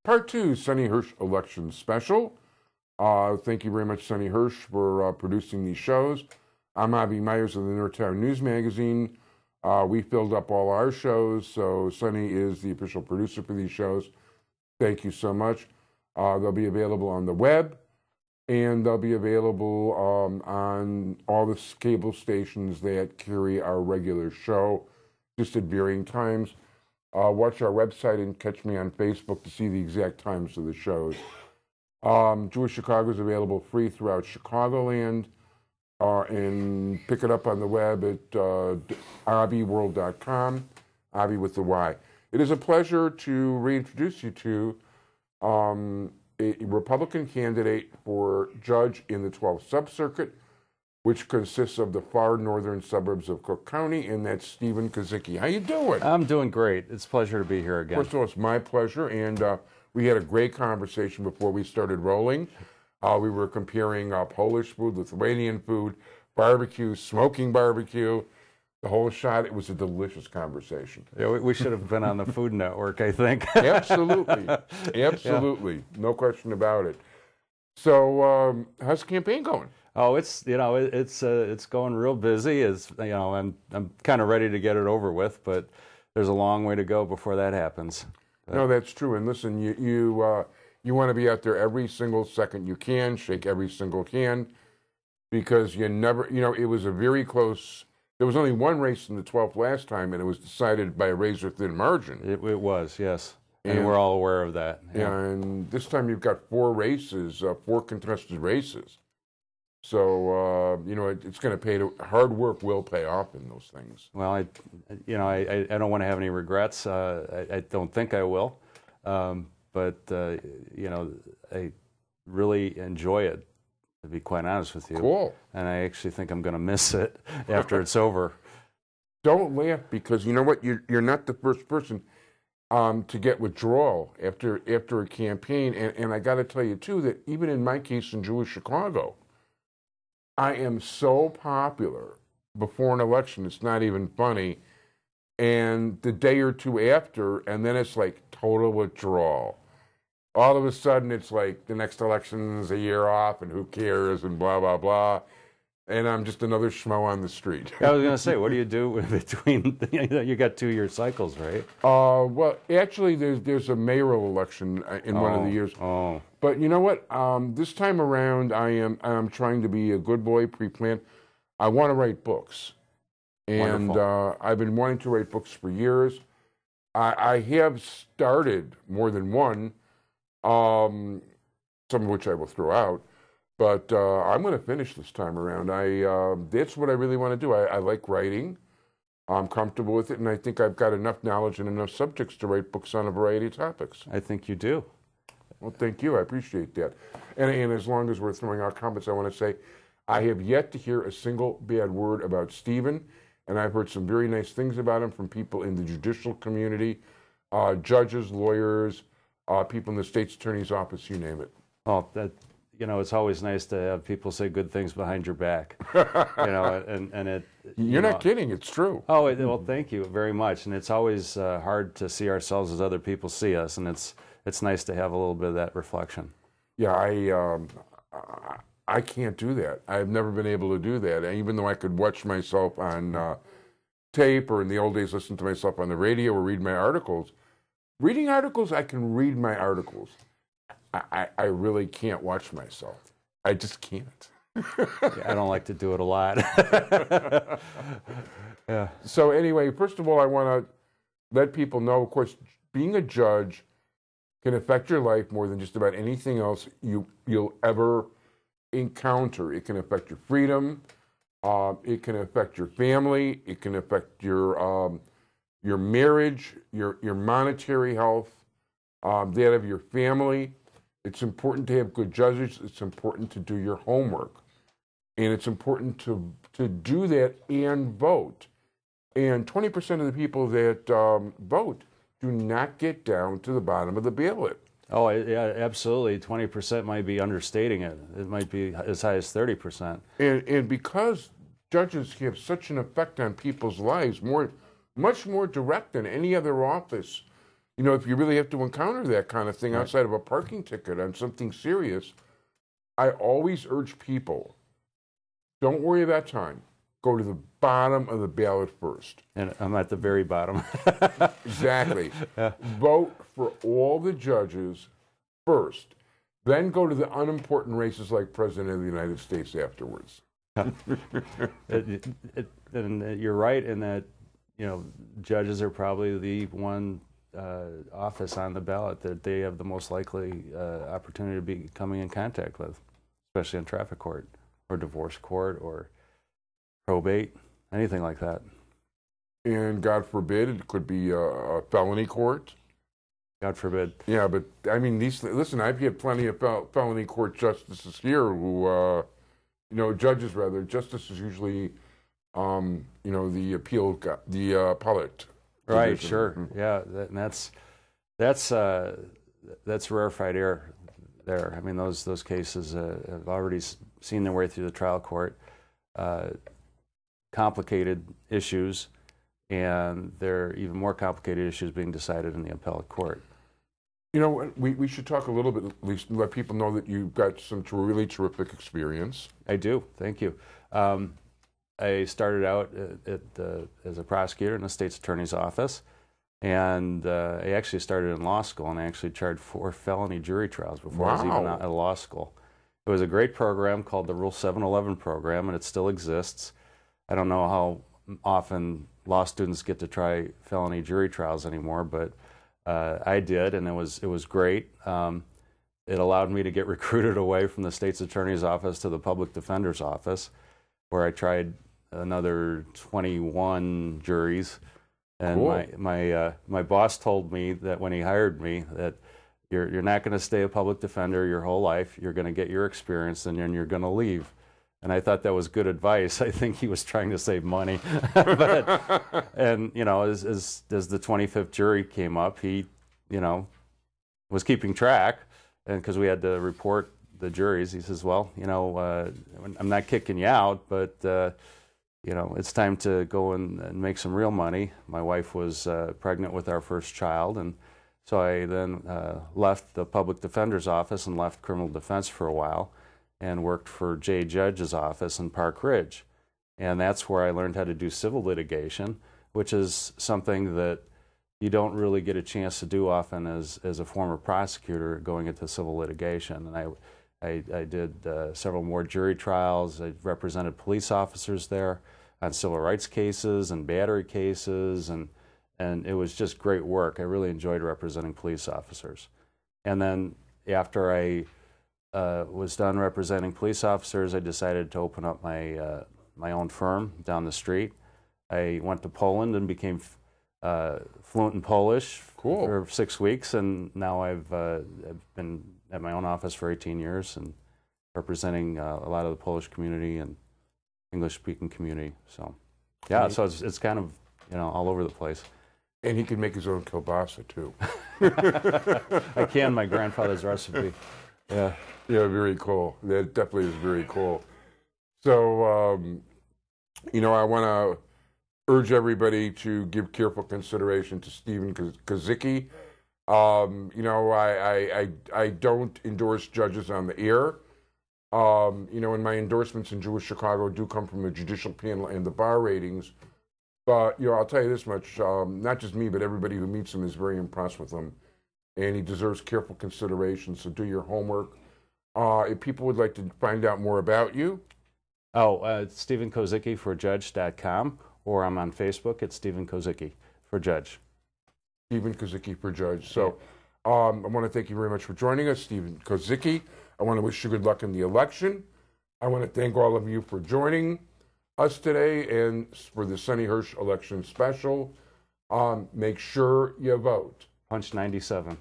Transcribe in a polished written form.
Part 2, Sonny Hirsch Election Special. Thank you very much, Sonny Hirsch, for producing these shows. I'm Avi Myers of the Northtown News Magazine. We filled up all our shows, so Sonny is the official producer for these shows. Thank you so much. They'll be available on the web, and they'll be available on all the cable stations that carry our regular show, just at varying times. Watch our website and catch me on Facebook to see the exact times of the shows. Jewish Chicago is available free throughout Chicagoland, and pick it up on the web at aviworld.com, Avi with the Y. It is a pleasure to reintroduce you to a Republican candidate for judge in the 12th Sub-Circuit, which consists of the far northern suburbs of Cook County, and that's Stephen Kozicki. How you doing? I'm doing great. It's a pleasure to be here again. First of all, it's my pleasure, and we had a great conversation before we started rolling. We were comparing Polish food, Lithuanian food, barbecue, smoking barbecue, the whole shot. It was a delicious conversation. Yeah, we should have been on the Food Network, I think. Absolutely. Absolutely. Yeah. No question about it. So how's the campaign going? Oh, it's going real busy. I'm kind of ready to get it over with, but there's a long way to go before that happens. No, that's true. And listen, you want to be out there every single second you can, shake every single can, because you never, it was a very close. There was only one race in the 12th last time, and it was decided by a razor-thin margin. It was, yes. And we're all aware of that. Yeah, and this time you've got 4 races, 4 contested races. So, it's going to pay to, hard work will pay off in those things. Well, I don't want to have any regrets. I don't think I will. But I really enjoy it, to be quite honest with you. Cool. And I actually think I'm going to miss it after it's over. Don't laugh, because you know what? You're not the first person to get withdrawal after a campaign. And I got to tell you, too, that even in my case in Jewish Chicago, I am so popular before an election, it's not even funny. And the day or two after, and then it's like total withdrawal. All of a sudden, it's like the next election's a year off, and who cares, and blah, blah, blah. And I'm just another schmo on the street. I was going to say, what do you do between, you got 2-year cycles, right? Well, actually, there's a mayoral election in one of the years. Oh. But you know what? This time around, I'm trying to be a good boy, pre-planned. I want to write books. And I've been wanting to write books for years. I have started more than one, some of which I will throw out. But I'm going to finish this time around. That's what I really want to do. I like writing. I'm comfortable with it, and I think I've got enough knowledge and enough subjects to write books on a variety of topics. I think you do. Well, thank you. I appreciate that. And as long as we're throwing out comments, I want to say I have yet to hear a single bad word about Stephen, and I've heard some very nice things about him from people in the judicial community, judges, lawyers, people in the state's attorney's office, you name it. Oh, it's always nice to have people say good things behind your back. And it. You're not kidding. It's true. Oh, well, thank you very much. And it's always hard to see ourselves as other people see us, and it's nice to have a little bit of that reflection. Yeah, I can't do that. I've never been able to do that. And even though I could watch myself on tape, or in the old days listen to myself on the radio or read my articles. Reading articles, I can read my articles. I really can't watch myself. I just can't. Yeah, I don't like to do it a lot. Yeah. So anyway, first of all, I want to let people know, of course, being a judge can affect your life more than just about anything else you'll ever encounter. It can affect your freedom. It can affect your family. It can affect your marriage, your monetary health, that of your family. It's important to have good judges. It's important to do your homework. And it's important to do that and vote. And 20% of the people that vote do not get down to the bottom of the ballot. Oh, yeah, absolutely. 20% might be understating it. It might be as high as 30%. And because judges have such an effect on people's lives, much more direct than any other office you know, if you really have to encounter that kind of thing outside of a parking ticket on something serious, I always urge people, don't worry about time. Go to the bottom of the ballot first. And I'm at the very bottom. Exactly. Vote for all the judges first. Then go to the unimportant races like President of the United States afterwards. And you're right in that, you know, judges are probably the one office on the ballot that they have the most likely opportunity to be coming in contact with, especially in traffic court or divorce court or probate, anything like that. And God forbid, it could be a felony court. God forbid. Yeah, but I mean, listen, I've had plenty of felony court justices here who, you know, judges rather. Justice is usually, you know, the appellate. Right, division. sure. Yeah, that's rarefied air there. I mean, those cases have already seen their way through the trial court. Complicated issues, and there are even more complicated issues being decided in the appellate court. You know, we should talk a little bit, at least let people know that you've got some really terrific experience. I do, thank you. I started out as a prosecutor in the state's attorney's office, and I actually started in law school, and I actually tried 4 felony jury trials before I was even out of law school. It was a great program called the Rule 711 program, and it still exists. I don't know how often law students get to try felony jury trials anymore, but I did, and it was great. It allowed me to get recruited away from the state's attorney's office to the public defender's office, where I tried another 21 juries. And cool. My boss told me that when he hired me that you're not going to stay a public defender your whole life. You're going to get your experience, and then you're going to leave. And I thought that was good advice. I think he was trying to save money. And, you know, as the 25th jury came up, he, you know, was keeping track. And because we had to report the juries, he says, well, you know, I'm not kicking you out, but, you know, it's time to go and make some real money. My wife was pregnant with our first child. And so I then left the public defender's office and left criminal defense for a while, and worked for Jay Judge's office in Park Ridge. And that's where I learned how to do civil litigation, which is something that you don't really get a chance to do often as a former prosecutor going into civil litigation. And I did several more jury trials. I represented police officers there on civil rights cases and battery cases, and it was just great work. I really enjoyed representing police officers. And then after I was done representing police officers, I decided to open up my own firm down the street. I went to Poland and became fluent in Polish for 6 weeks, and now I've been at my own office for 18 years and representing a lot of the Polish community and English-speaking community. So, yeah, so it's kind of, you know, all over the place. And he can make his own kielbasa too. I can. My grandfather's recipe. Yeah. Yeah, very cool. That definitely is very cool. So, you know, I want to urge everybody to give careful consideration to Stephen Kozicki. You know, I don't endorse judges on the air. You know, and my endorsements in Jewish Chicago do come from the judicial panel and the bar ratings. But, you know, I'll tell you this much, not just me, but everybody who meets him is very impressed with him. And he deserves careful consideration, so do your homework. If people would like to find out more about you. Stephen Kozicki for Judge.com, or I'm on Facebook at Stephen Kozicki for Judge. Stephen Kozicki for Judge. So I want to thank you very much for joining us, Stephen Kozicki. I want to wish you good luck in the election. I want to thank all of you for joining us today and for the Sonny Hirsch election special. Make sure you vote. Punch 97.